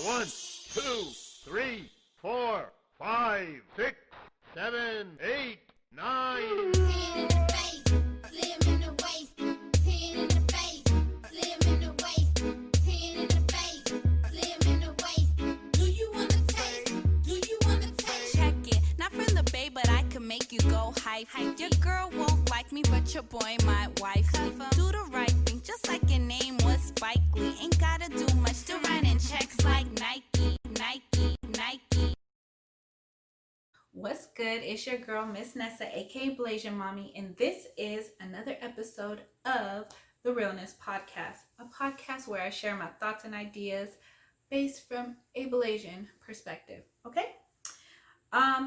1, 2, 3, 4, 5, 6, 7, 8, 9. 10 in the face, slim in the waist. 10 in the face, slim in the waist. 10 in the face, slim in the waist. Do you wanna taste? Do you wanna taste? Check it, not from the bay, but I can make you go hype. Your girl won't like me, but your boy might wife. Do the right thing, just like your name was Spike Lee. Ain't gotta do much to run in checks like Nike, Nike, Nike. What's good? It's your girl, Miss Nessa, aka Blasian Mommy, and this is another episode of the Realness Podcast, a podcast where I share my thoughts and ideas based from a Blasian perspective. Okay?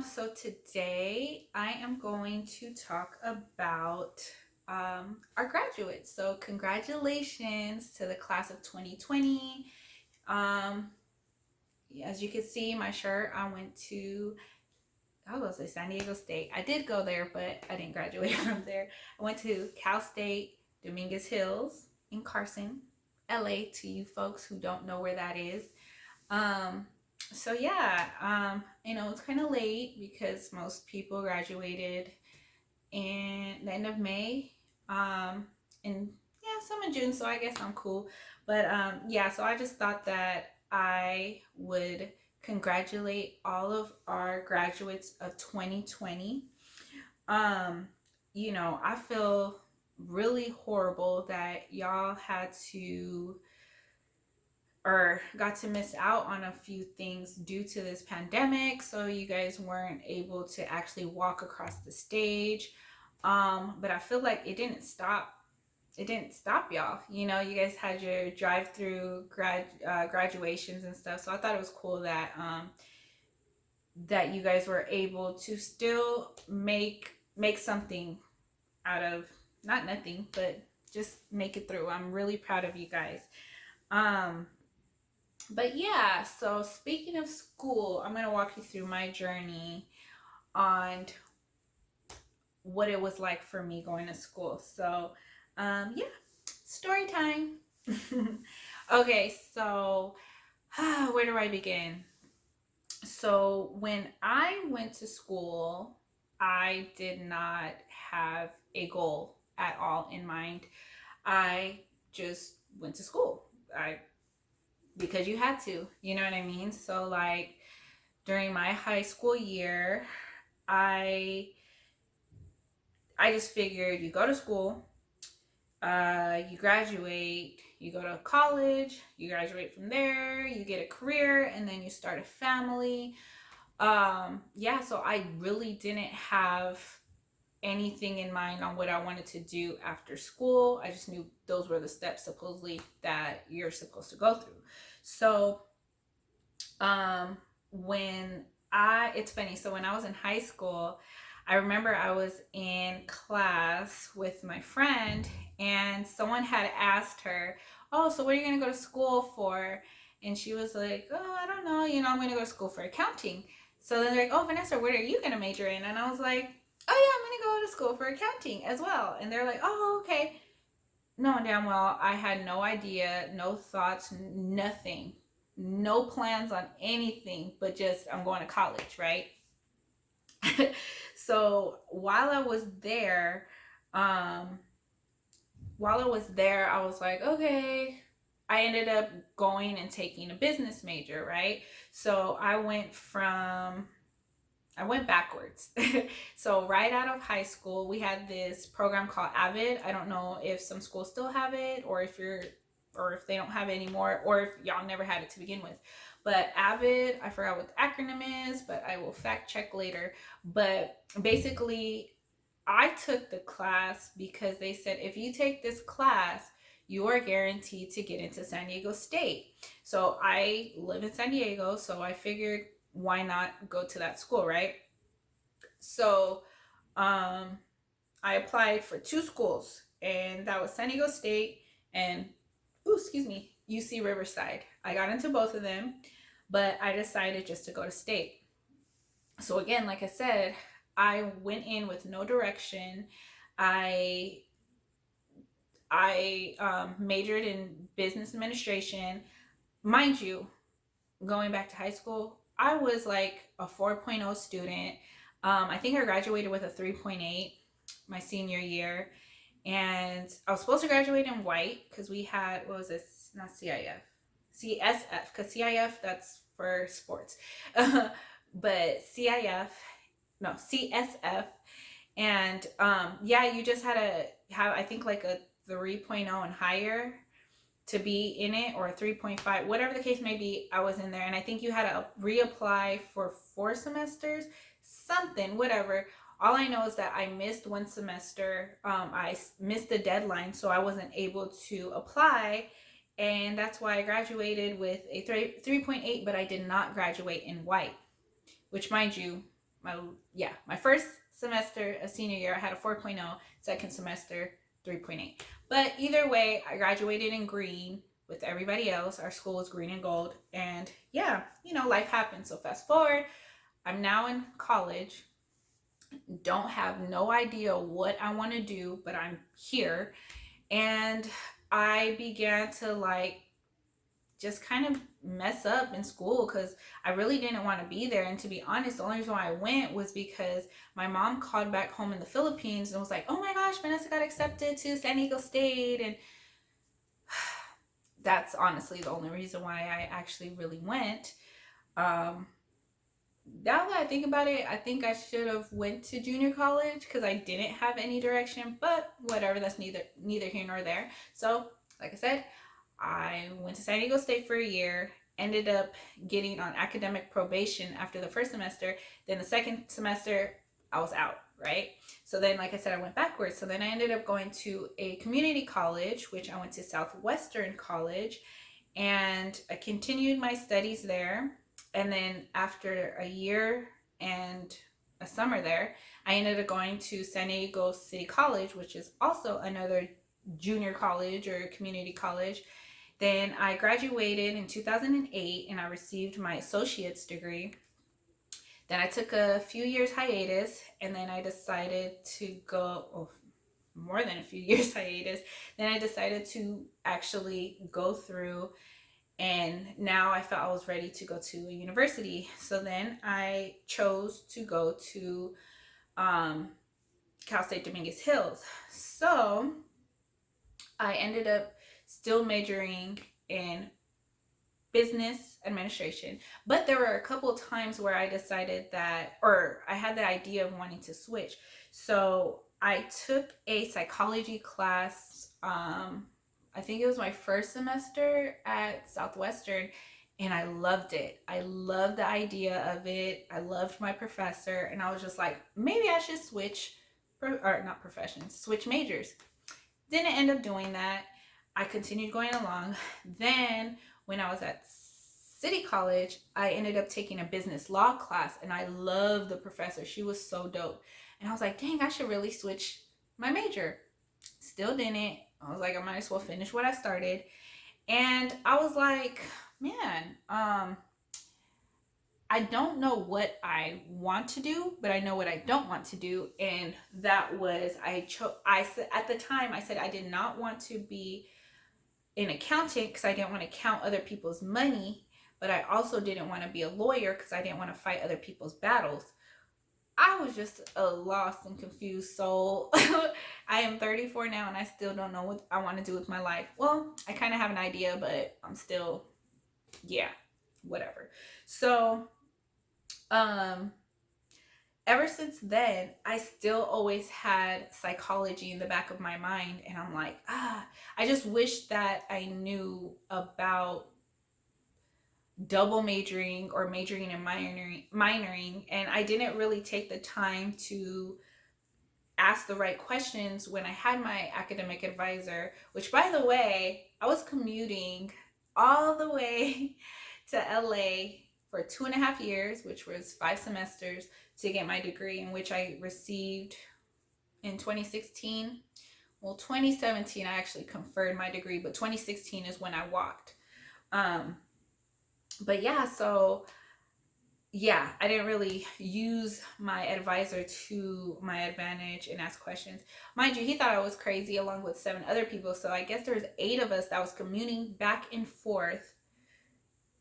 So today I am going to talk about our graduates. So congratulations to the class of 2020. As you can see, my shirt, I was going to say San Diego State. I did go there, but I didn't graduate from there. I went to Cal State, Dominguez Hills in Carson, LA, to you folks who don't know where that is. So yeah, it's kind of late because most people graduated in the end of May, and some in June, so I guess I'm cool. But so I just thought that I would congratulate all of our graduates of 2020. I feel really horrible that y'all had to or got to miss out on a few things due to this pandemic. So you guys weren't able to actually walk across the stage. But I feel like it didn't stop y'all. You guys had your drive-through graduations and stuff. So I thought it was cool that that you guys were able to still make something out of not nothing, but just make it through. I'm really proud of you guys. But yeah, so speaking of school, I'm going to walk you through my journey on what it was like for me going to school. So, story time. Okay, so where do I begin? So when I went to school, I did not have a goal at all in mind. I just went to school. Because you had to, you know what I mean? So like during my high school year, I just figured you go to school, you graduate, you go to college, you graduate from there, you get a career, and then you start a family. So I really didn't have anything in mind on what I wanted to do after school. I just knew those were the steps supposedly that you're supposed to go through. So it's funny. So when I was in high school, I remember I was in class with my friend and someone had asked her, "Oh, so what are you going to go to school for?" And she was like, "Oh, I don't know. I'm going to go to school for accounting." So then they're like, "Oh, Vanessa, what are you going to major in?" And I was like, "Oh yeah, I'm going to go to school for accounting as well." And they're like, "Oh, okay." No, damn well, I had no idea, no thoughts, nothing, no plans on anything, but just I'm going to college, right? So while I was there, I was like, okay. I ended up going and taking a business major, right? So I went backwards. So right out of high school, we had this program called AVID. I don't know if some schools still have it or if they don't have it anymore, or if y'all never had it to begin with. But AVID, I forgot what the acronym is, but I will fact check later. But basically, I took the class because they said if you take this class, you are guaranteed to get into San Diego State. So I live in San Diego, so I figured why not go to that school, right? So I applied for two schools, and that was San Diego State and UC Riverside. I got into both of them, but I decided just to go to state. So again, like I said, I went in with no direction. I majored in business administration. Mind you, going back to high school, I was like a 4.0 student. I think I graduated with a 3.8 my senior year. And I was supposed to graduate in white because we had, what was this? Not CIF, CSF, because CIF, that's for sports. But CIF, no, CSF. And yeah, you just had to have, I think, like a 3.0 and higher to be in it, or a 3.5, whatever the case may be. I was in there, and I think you had to reapply for 4 semesters, something, whatever. All I know is that I missed one semester. I missed the deadline, so I wasn't able to apply, and that's why I graduated with a 3.8, but I did not graduate in white, which, mind you, my first semester of senior year I had a 4.0, second semester 3.8. But either way, I graduated in green with everybody else. Our school was green and gold. And yeah, life happens. So fast forward, I'm now in college. Don't have no idea what I want to do, but I'm here. And I began to like just kind of mess up in school because I really didn't want to be there. And to be honest, the only reason why I went was because my mom called back home in the Philippines and was like, oh my gosh, Vanessa got accepted to San Diego State. And that's honestly the only reason why I actually really went. Now that I think about it, I think I should have went to junior college because I didn't have any direction, but whatever, that's neither here nor there. So like I said, I went to San Diego State for a year, ended up getting on academic probation after the first semester. Then the second semester, I was out, right? So then, like I said, I went backwards. So then I ended up going to a community college, which I went to Southwestern College, and I continued my studies there. And then after a year and a summer there, I ended up going to San Diego City College, which is also another junior college or community college. Then I graduated in 2008 and I received my associate's degree. Then I took a few years hiatus, and then I decided to go, more than a few years hiatus. Then I decided to actually go through, and now I felt I was ready to go to a university. So then I chose to go to Cal State Dominguez Hills. So I ended up still majoring in business administration, but there were a couple times where I decided that, or I had the idea of wanting to switch. So I took a psychology class, I think it was my first semester at Southwestern, and I loved it. I loved the idea of it. I loved my professor, and I was just like, maybe I should switch, or not professions, switch majors. Didn't end up doing that. I continued going along. Then when I was at City College, I ended up taking a business law class, and I loved the professor. She was so dope. And I was like, dang, I should really switch my major. Still didn't. I was like, I might as well finish what I started. And I was like, man, I don't know what I want to do, but I know what I don't want to do. And that was, I said at the time, I said I did not want to be an accountant because I didn't want to count other people's money, but I also didn't want to be a lawyer because I didn't want to fight other people's battles. I was just a lost and confused soul. I am 34 now, and I still don't know what I want to do with my life. Well, I kind of have an idea, but I'm still, whatever. So, ever since then, I still always had psychology in the back of my mind, and I'm like, I just wish that I knew about double majoring or majoring and minoring, and I didn't really take the time to ask the right questions when I had my academic advisor, which, by the way, I was commuting all the way to LA for 2.5 years, which was 5 semesters, to get my degree, in which I received in 2016. Well, 2017 I actually conferred my degree, but 2016 is when I walked. But yeah, so yeah, I didn't really use my advisor to my advantage and ask questions. Mind you, he thought I was crazy along with 7 other people. So I guess there's 8 of us that was commuting back and forth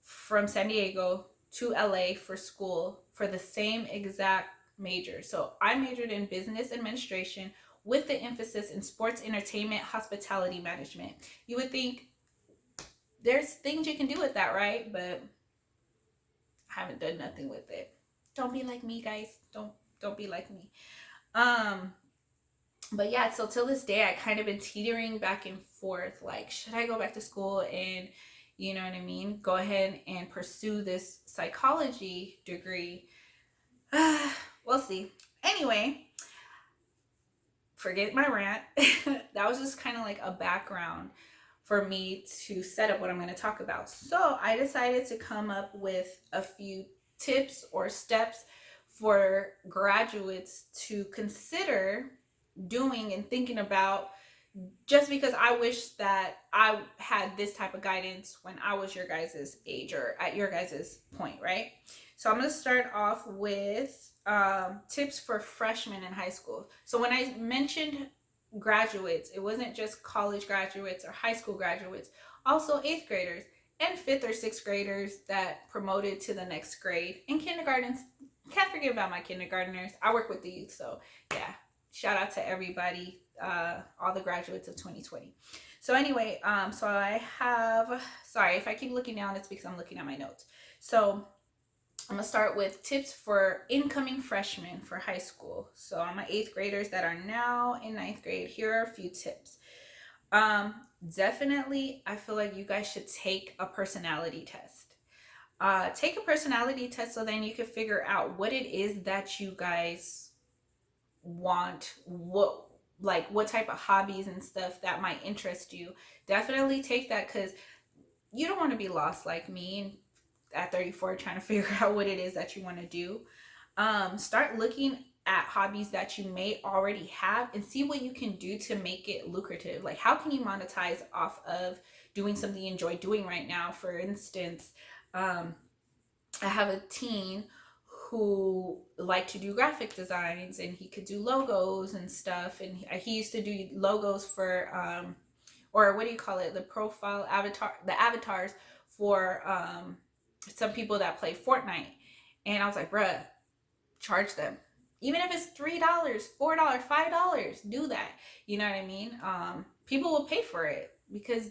from San Diego to LA for school for the same exact major. So I majored in business administration with the emphasis in sports entertainment, hospitality management. You would think there's things you can do with that, right? But I haven't done nothing with it. Don't be like me, guys. Don't be like me. Um, but yeah, so till this day, I kind of been teetering back and forth. Like, should I go back to school and, you know what I mean, go ahead and pursue this psychology degree? We'll see. Anyway, forget my rant. That was just kind of like a background for me to set up what I'm going to talk about. So I decided to come up with a few tips or steps for graduates to consider doing and thinking about, just because I wish that I had this type of guidance when I was your guys' age or at your guys' point, right? So I'm going to start off with tips for freshmen in high school. So when I mentioned graduates, it wasn't just college graduates or high school graduates, also 8th graders and 5th or 6th graders that promoted to the next grade, and kindergartens. Can't forget about my kindergartners. I work with the youth, so yeah, shout out to everybody, all the graduates of 2020. So anyway, so I have, sorry if I keep looking down, it's because I'm looking at my notes. So I'm gonna start with tips for incoming freshmen for high school. So on my 8th graders that are now in 9th grade, here are a few tips. Definitely, I feel like you guys should take a personality test. Take a personality test so then you can figure out what it is that you guys want, what type of hobbies and stuff that might interest you. Definitely take that, because you don't want to be lost like me at 34 trying to figure out what it is that you want to do. Start looking at hobbies that you may already have and see what you can do to make it lucrative. Like, how can you monetize off of doing something you enjoy doing right now? For instance, I have a teen who liked to do graphic designs, and he could do logos and stuff, and he used to do logos for or what do you call it, the profile avatar, the avatars for some people that play Fortnite. And I was like, bruh, charge them. Even if it's $3, $4, $5, do that. You know what I mean? People will pay for it because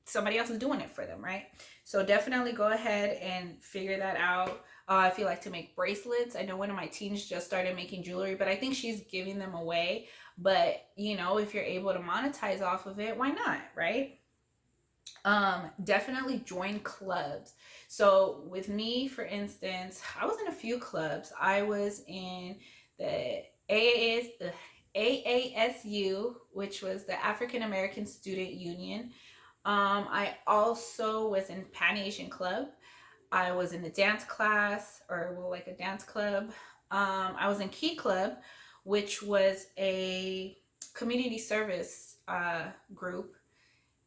somebody else is doing it for them, right? So definitely go ahead and figure that out. If you like to make bracelets, I know one of my teens just started making jewelry, but I think she's giving them away. But, you know, if you're able to monetize off of it, why not, right? Definitely join clubs. So with me, for instance, I was in a few clubs. I was in the AASU, which was the African American Student Union. I also was in Pan Asian Club. I was in a dance class, or well, like a dance club. I was in Key Club, which was a community service group.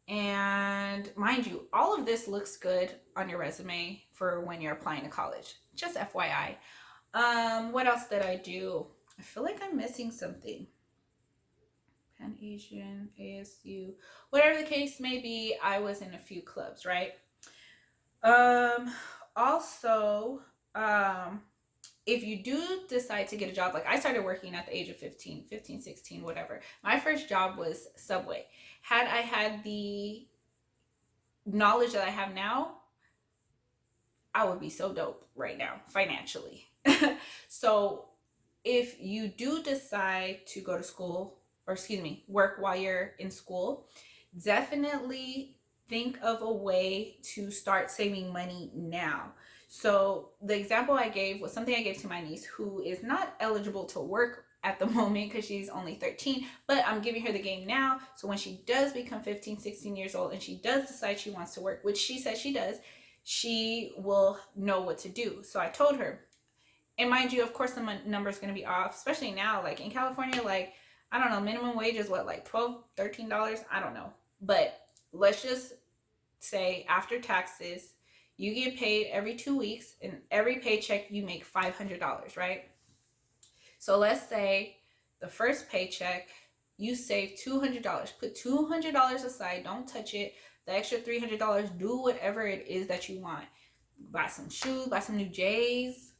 And mind you, all of this looks good on your resume for when you're applying to college. Just FYI. What else did I do? I feel like I'm missing something. Pan Asian, ASU, whatever the case may be, I was in a few clubs, right? Also, if you do decide to get a job, like I started working at the age of 15, 16, whatever. My first job was Subway. Had I had the knowledge that I have now, I would be so dope right now financially. So if you do decide to go to school, or excuse me, work while you're in school, definitely think of a way to start saving money now. So the example I gave was something I gave to my niece, who is not eligible to work at the moment because she's only 13, but I'm giving her the game now. So when she does become 15, 16 years old and she does decide she wants to work, which she says she does, she will know what to do. So I told her, and mind you, of course, the number is going to be off, especially now, like in California, like, I don't know, minimum wage is what, like $12, $13? I don't know. But let's just say after taxes, you get paid every 2 weeks, and every paycheck you make $500, right? So let's say the first paycheck, you save $200. Put $200 aside, don't touch it. The extra $300, do whatever it is that you want. Buy some shoes, buy some new J's,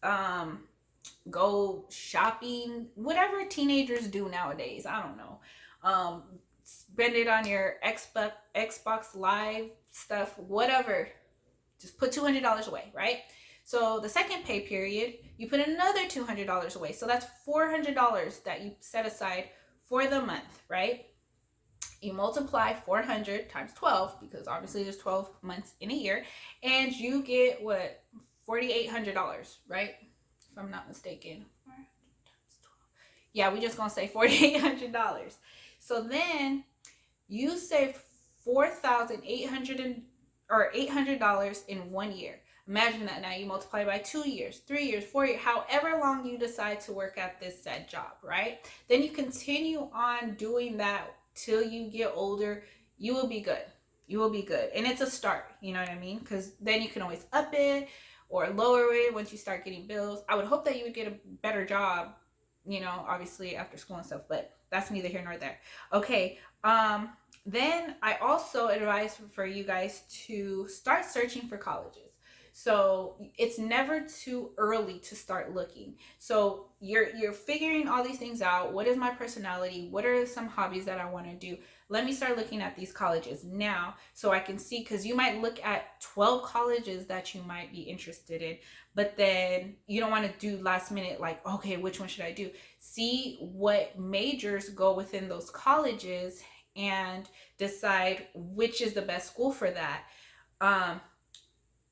go shopping, whatever teenagers do nowadays. I don't know. Spend it on your Xbox Live stuff, whatever. Just put $200 away, right? So the second pay period, you put another $200 away. So that's $400 that you set aside for the month, right? You multiply 400 times 12, because obviously there's 12 months in a year, and you get what? $4,800, right? If I'm not mistaken. Yeah, we just gonna say $4,800. So then you save $800 in 1 year. Imagine that now. You multiply by 2 years, 3 years, 4 years, however long you decide to work at this said job, right? Then you continue on doing that till you get older. You will be good. You will be good. And it's a start, you know what I mean? Because then you can always up it or lower it once you start getting bills. I would hope that you would get a better job, you know, obviously after school and stuff, but that's neither here nor there. Okay. Then I also advise for you guys to start searching for colleges. So it's never too early to start looking. So you're figuring all these things out. What is my personality? What are some hobbies that I want to do? Let me start looking at these colleges now so I can see, because you might look at 12 colleges that you might be interested in, but then you don't want to do last minute, like, okay, which one should I do? See what majors go within those colleges and decide which is the best school for that.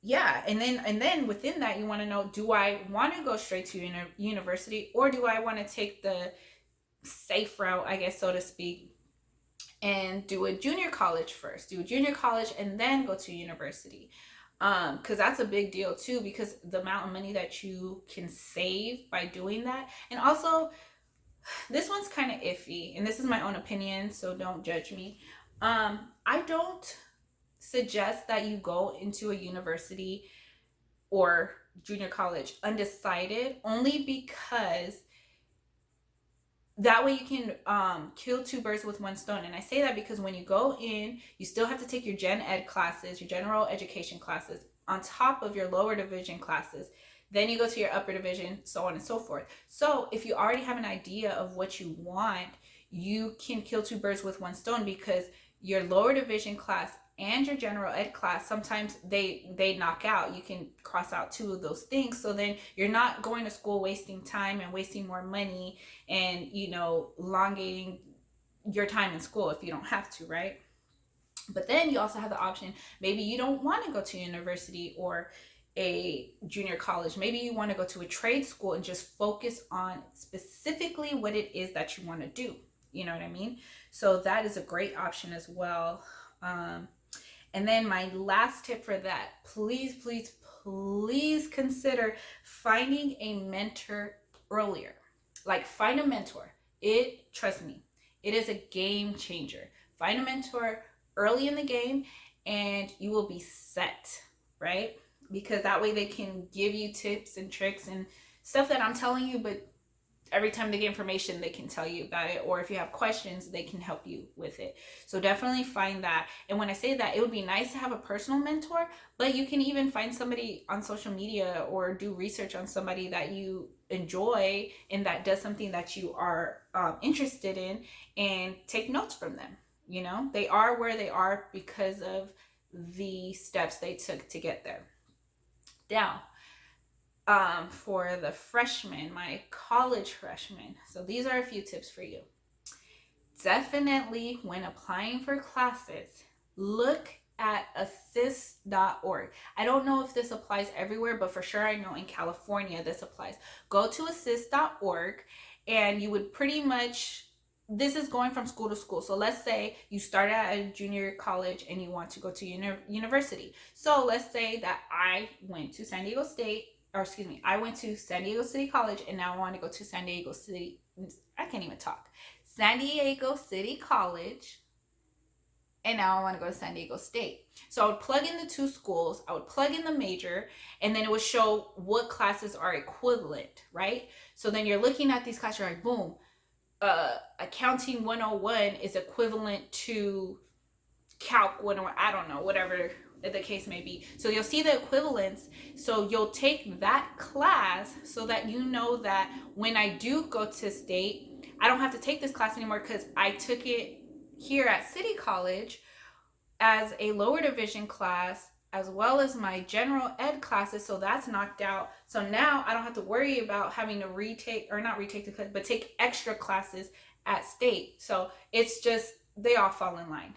Yeah, and then within that, you want to know, do I want to go straight to university, or do I want to take the safe route, I guess, so to speak, and do a junior college first, do a junior college and then go to university? Because that's a big deal too, because the amount of money that you can save by doing that. And also, this one's kind of iffy, and this is my own opinion, so don't judge me. I don't suggest that you go into a university or junior college undecided, only because that way you can kill two birds with one stone. And I say that because when you go in, you still have to take your gen ed classes, your general education classes, on top of your lower division classes. Then you go to your upper division, so on and so forth. So if you already have an idea of what you want, you can kill two birds with one stone, because your lower division class and your general ed class, sometimes they knock out. You can cross out two of those things. So then you're not going to school wasting time and wasting more money and, you know, elongating your time in school if you don't have to, right? But then you also have the option, maybe you don't want to go to university or a junior college. Maybe you want to go to a trade school and just focus on specifically what it is that you want to do. You know what I mean? So that is a great option as well. And then my last tip for that, please consider finding a mentor earlier. Like, find a mentor. Trust me, it is a game changer. Find a mentor early in the game and you will be set, right? Because that way they can give you tips and tricks and stuff that I'm telling you, but every time they get information, they can tell you about it. Or if you have questions, they can help you with it. So definitely find that. And when I say that, it would be nice to have a personal mentor, but you can even find somebody on social media or do research on somebody that you enjoy and that does something that you are interested in, and take notes from them. You know, they are where they are because of the steps they took to get there. Now, for the freshmen, my college freshmen. So these are a few tips for you. Definitely, when applying for classes, look at assist.org. I don't know if this applies everywhere, but for sure I know in California this applies. Go to assist.org and you would pretty much, this is going from school to school. So let's say you start at a junior college and you want to go to university. So let's say that I went to San Diego State, or excuse me, I went to San Diego City College and now I want to go to San Diego City, I can't even talk, San Diego City College, and now I want to go to San Diego State. So I would plug in the two schools, I would plug in the major, and then it would show what classes are equivalent, right? So then you're looking at these classes, you're like, boom, Accounting 101 is equivalent to calc 101, I don't know, whatever the case may be. So you'll see the equivalence. So you'll take that class so that you know that when I do go to state, I don't have to take this class anymore because I took it here at City College as a lower division class, as well as my general ed classes. So that's knocked out. So now I don't have to worry about having to retake, or not retake the class, but take extra classes at state. So it's just, they all fall in line.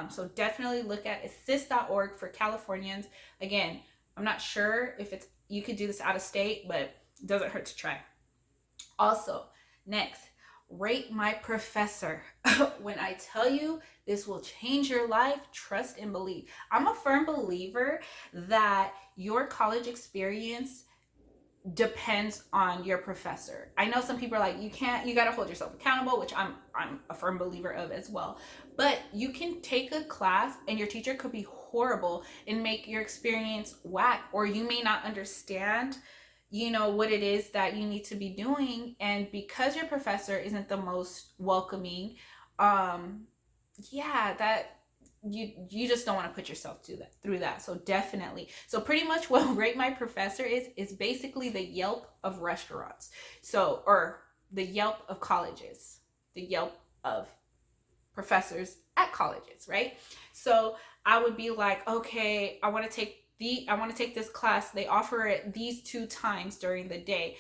So definitely look at assist.org for Californians. Again, I'm not sure if it's, you could do this out of state, but it doesn't hurt to try. Also, next, rate my professor. When I tell you this will change your life, trust and believe. I'm a firm believer that your college experience depends on your professor. I know some people are like, you got to hold yourself accountable, which I'm a firm believer of as well. But you can take a class and your teacher could be horrible and make your experience whack, or you may not understand, you know, what it is that you need to be doing. And because your professor isn't the most welcoming, that you just don't want to put yourself through that. So definitely. So pretty much what Rate My Professor is basically the Yelp of restaurants. So, or the Yelp of colleges, the Yelp of professors at colleges, right? So I would be like, okay, I want to take this class. They offer it these 2 times during the day.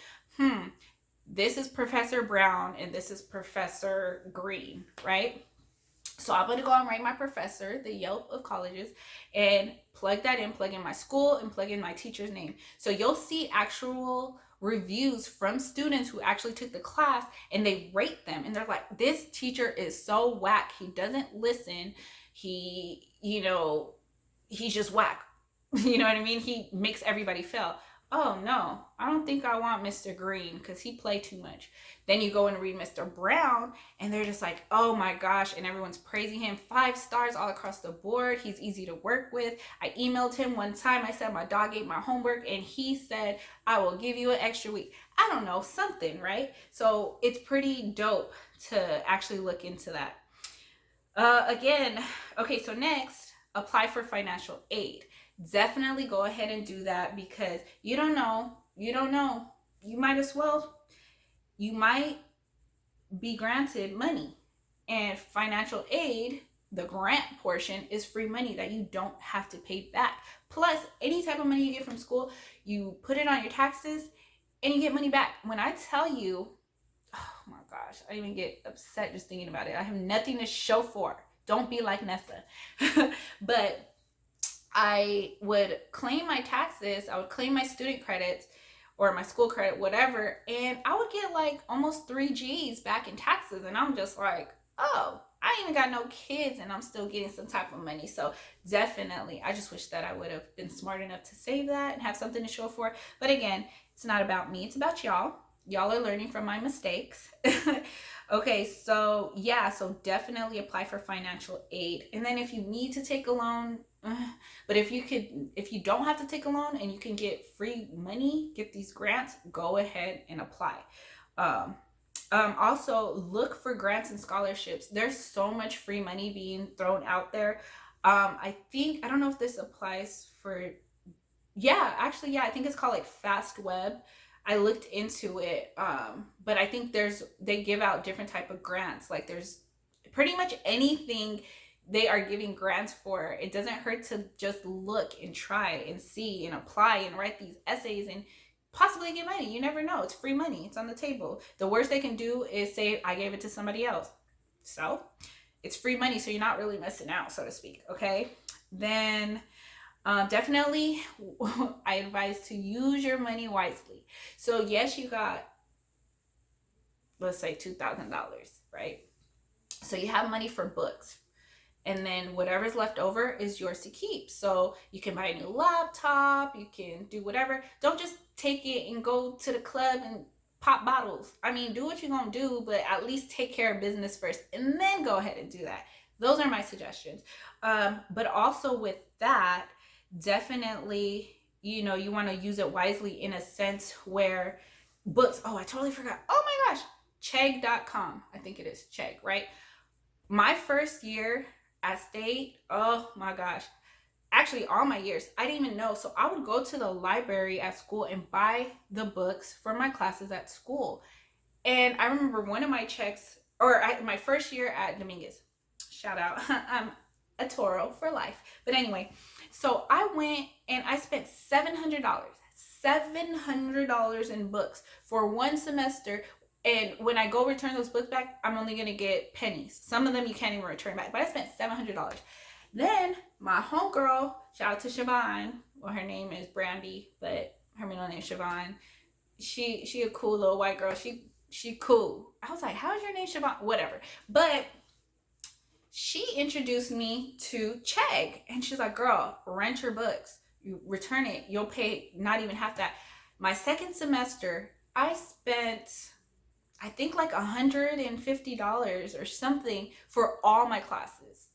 This is Professor Brown and this is Professor Green, right? So I'm going to go and Rate My Professor, the Yelp of colleges, and plug in my school and plug in my teacher's name. So you'll see actual reviews from students who actually took the class, and they rate them. And they're like, this teacher is so whack. He doesn't listen. He's just whack. You know what I mean? He makes everybody fail. Oh no, I don't think I want Mr. Green because he played too much. Then you go and read Mr. Brown and they're just like, oh my gosh, and everyone's praising him. 5 stars all across the board. He's easy to work with. I emailed him one time. I said my dog ate my homework and he said, I will give you an extra week. I don't know, something, right? So it's pretty dope to actually look into that. Okay, so next, apply for financial aid. Definitely go ahead and do that because you don't know. You might be granted money, and financial aid, the grant portion, is free money that you don't have to pay back. Plus, any type of money you get from school, you put it on your taxes and you get money back. When I tell you, oh my gosh, I even get upset just thinking about it. I have nothing to show for it. Don't be like Nessa. But I would claim my taxes, I would claim my student credits or my school credit, whatever, and I would get like almost 3 G's back in taxes. And I'm just like, oh, I ain't even got no kids and I'm still getting some type of money. So definitely, I just wish that I would have been smart enough to save that and have something to show for it. But again, it's not about me, it's about y'all. Y'all are learning from my mistakes. Okay, so yeah, so definitely apply for financial aid. And then if you need to take a loan, but if you don't have to take a loan and you can get free money, get these grants, go ahead and apply. Also look for grants and scholarships. There's so much free money being thrown out there. I don't know if this applies for, I think it's called like Fast Web. I looked into it, but I think they give out different type of grants. Like there's pretty much anything they are giving grants for. It doesn't hurt to just look and try and see and apply and write these essays and possibly get money. You never know. It's free money. It's on the table. The worst they can do is say, I gave it to somebody else. So it's free money, so you're not really missing out, so to speak. Okay. Then definitely I advise to use your money wisely. So yes, you got, let's say $2,000, right? So you have money for books, and then whatever's left over is yours to keep. So you can buy a new laptop, you can do whatever. Don't just take it and go to the club and pop bottles. I mean, do what you're gonna do, but at least take care of business first and then go ahead and do that. Those are my suggestions. But also with that, definitely, you want to use it wisely in a sense where books, oh, I totally forgot. Oh my gosh, Chegg.com. I think it is Chegg, right? My first year at State, oh my gosh, actually all my years, I didn't even know. So I would go to the library at school and buy the books for my classes at school. And I remember one of my checks, or my first year at Dominguez, shout out, I'm a Toro for life. But anyway, so I went and I spent $700 in books for one semester. And when I go return those books back, I'm only going to get pennies. Some of them you can't even return back. But I spent $700. Then my homegirl, shout out to Siobhan. Well, her name is Brandy, but her middle name is Siobhan. She a cool little white girl. She cool. I was like, how's your name, Siobhan? Whatever. But she introduced me to Chegg. And she's like, girl, rent your books. You return it. You'll pay not even half that. My second semester, I spent, I think like $150 or something for all my classes.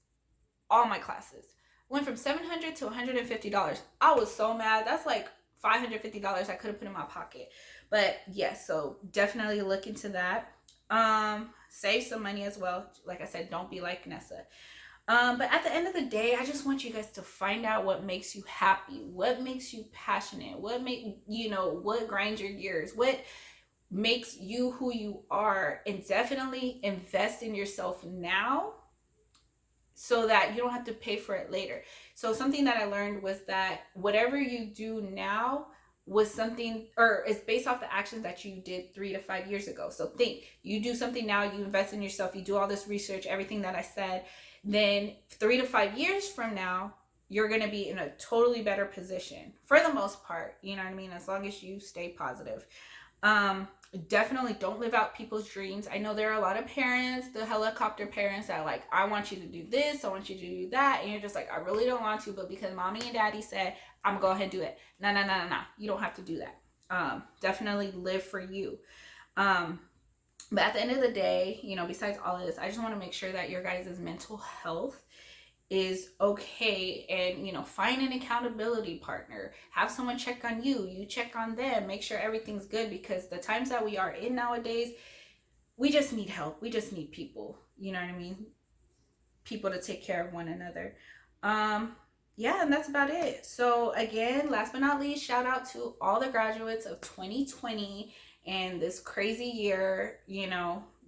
All my classes. Went from $700 to $150. I was so mad. That's like $550 I could have put in my pocket. But yes, so definitely look into that. Save some money as well. Like I said, don't be like Nessa. But at the end of the day, I just want you guys to find out what makes you happy, what makes you passionate, what grinds your gears, what makes you who you are, and definitely invest in yourself now so that you don't have to pay for it later. So something that I learned was that whatever you do now was something, or is based off the actions that you did 3 to 5 years ago. So think, you do something now, you invest in yourself, you do all this research, everything that I said, then 3 to 5 years from now, you're going to be in a totally better position for the most part. You know what I mean? As long as you stay positive. Definitely don't live out people's dreams. I know there are a lot of parents, the helicopter parents, that are like, I want you to do this, I want you to do that, and you're just like, I really don't want to, but because mommy and daddy said, I'm gonna go ahead and do it. No. You don't have to do that. Definitely live for you. But at the end of the day, besides all of this, I just want to make sure that your guys' mental health is okay, and find an accountability partner, have someone check on you, you check on them, make sure everything's good, because the times that we are in nowadays, we just need help, we just need people, you know what I mean, people to take care of one another. Yeah, and that's about it. So again, last but not least, shout out to all the graduates of 2020 and this crazy year,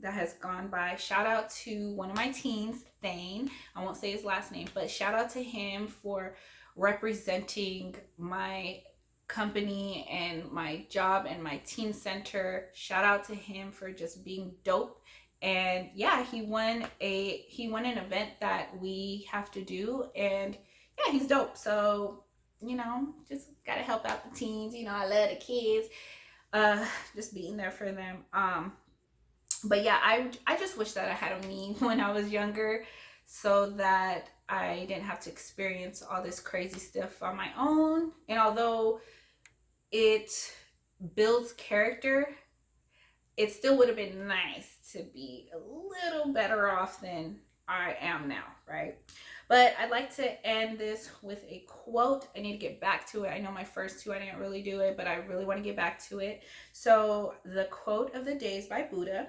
that has gone by. Shout out to one of my teens, Thane. I won't say his last name, but shout out to him for representing my company and my job and my teen center. Shout out to him for just being dope. And yeah, he won an event that we have to do, and yeah, he's dope. So, just gotta help out the teens. I love the kids. Just being there for them. But yeah, I just wish that I had a me when I was younger, so that I didn't have to experience all this crazy stuff on my own. And although it builds character, it still would have been nice to be a little better off than I am now, right? But I'd like to end this with a quote. I need to get back to it. I know my first two, I didn't really do it, but I really want to get back to it. So the quote of the day is by Buddha.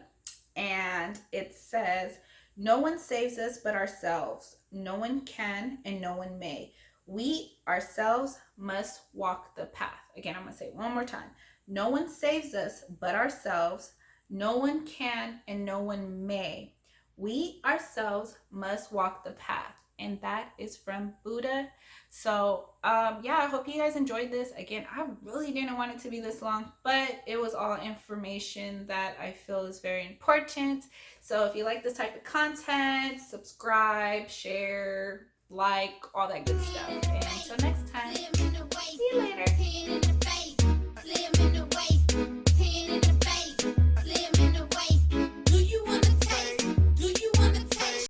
And it says, no one saves us but ourselves. No one can and no one may. We ourselves must walk the path. Again, I'm going to say it one more time. No one saves us but ourselves. No one can and no one may. We ourselves must walk the path. And that is from Buddha. So yeah, I hope you guys enjoyed this. Again, I really didn't want it to be this long, but it was all information that I feel is very important. So if you like this type of content, subscribe, share, like, all that good stuff. And until next time, see you later.